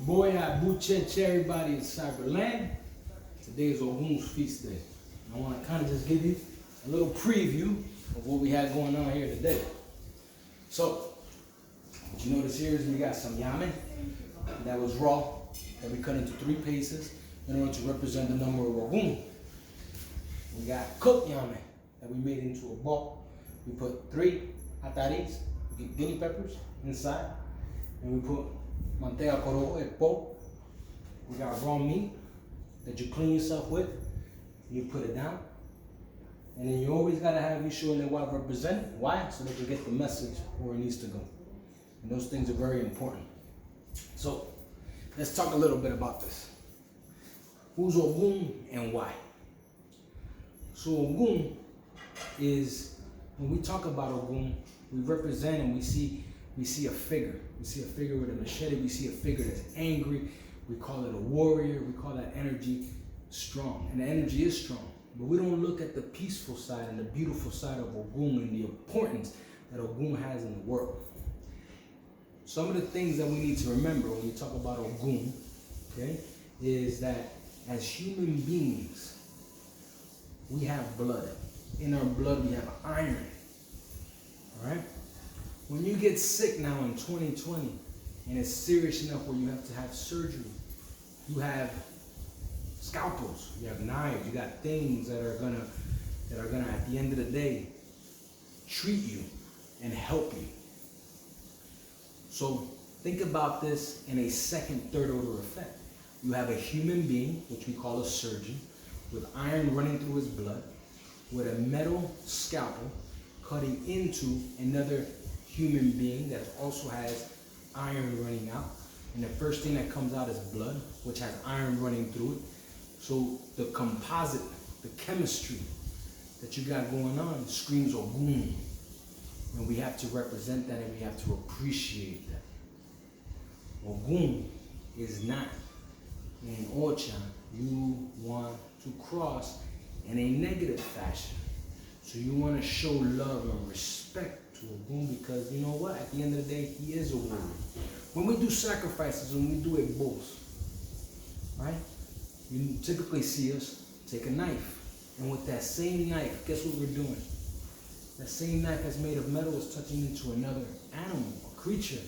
Boy, I boot everybody in Cyberland. Today is Ogun's feast day. I want to kind of just give you a little preview of what we had going on here today. So, what you notice here is we got some yamen that was raw, that we cut into 3 pieces in order to represent the number of Ogun. We got cooked yamen that we made into a ball. We put 3 ataris, guinea peppers inside, and we put manteca corojo, el po. We got raw meat that you clean yourself with. You put it down. And then you always gotta have you sure that what represent. Why? So they can get the message where it needs to go. And those things are very important. So let's talk a little bit about this. Who's Ogun and why? So Ogun is, when we talk about Ogun, we represent and we see a figure. We see a figure with a machete. We see a figure that's angry. We call it a warrior. We call that energy strong. And the energy is strong. But we don't look at the peaceful side and the beautiful side of Ogun and the importance that Ogun has in the world. Some of the things that we need to remember when we talk about Ogun, okay, is that as human beings, we have blood. In our blood, we have iron. All right? When you get sick now in 2020, and it's serious enough where you have to have surgery, you have scalpels, you have knives, you got things that are gonna at the end of the day treat you and help you. So think about this in a second, third order effect. You have a human being, which we call a surgeon, with iron running through his blood, with a metal scalpel cutting into another human being that also has iron running out. And the first thing that comes out is blood, which has iron running through it. So the composite, the chemistry that you got going on screams Ogun. And we have to represent that and we have to appreciate that. Ogun is not in Osha you want to cross in a negative fashion. So you want to show love and respect to Ogun because you know what? At the end of the day, he is a warrior. When we do sacrifices, when we do a boss, right? You typically see us take a knife. And with that same knife, guess what we're doing? That same knife that's made of metal is touching into another animal, a creature,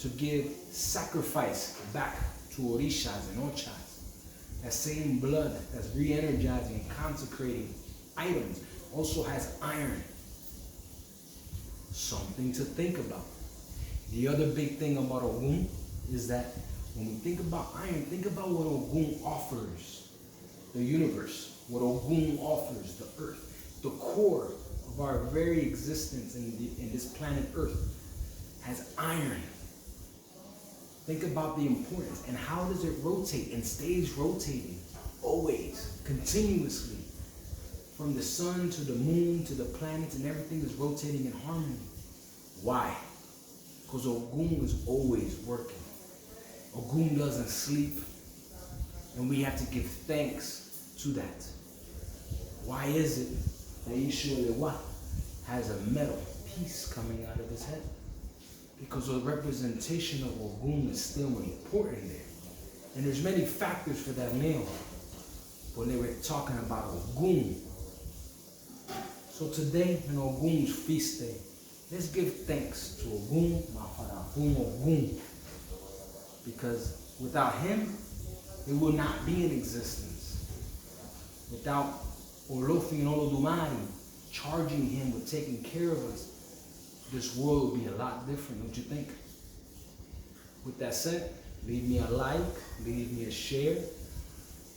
to give sacrifice back to Orishas and Ochas. That same blood that's re-energizing and consecrating items also has iron. Something to think about. The other big thing about Ogun is that when we think about iron, think about what Ogun offers the universe, what Ogun offers the earth. The core of our very existence in this planet Earth has iron. Think about the importance and how does it rotate and stays rotating always, continuously. From the sun to the moon to the planets and everything is rotating in harmony. Why? Because Ogun is always working. Ogun doesn't sleep. And we have to give thanks to that. Why is it that Isholewa has a metal piece coming out of his head? Because the representation of Ogun is still important there. And there's many factors for that meal. When they were talking about Ogun. So today, in Ogun's feast day, let's give thanks to Ogun, Ogun. Because without him, it will not be in existence. Without Olofi and Olodumare charging him with taking care of us, this world would be a lot different, don't you think? With that said, leave me a like, leave me a share.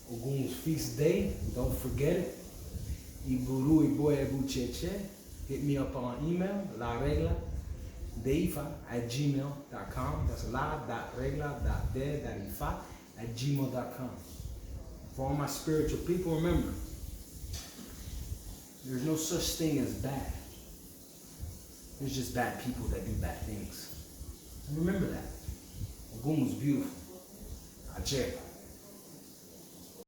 Ogun's feast day, don't forget it. Iburu Iboye Bucheche. Hit me up on email, laregla@gmail.com. That's la.regla.de.ifa@gmail.com. For all my spiritual people, remember, there's no such thing as bad. There's just bad people that do bad things. And remember that. Ogun was beautiful. Ache.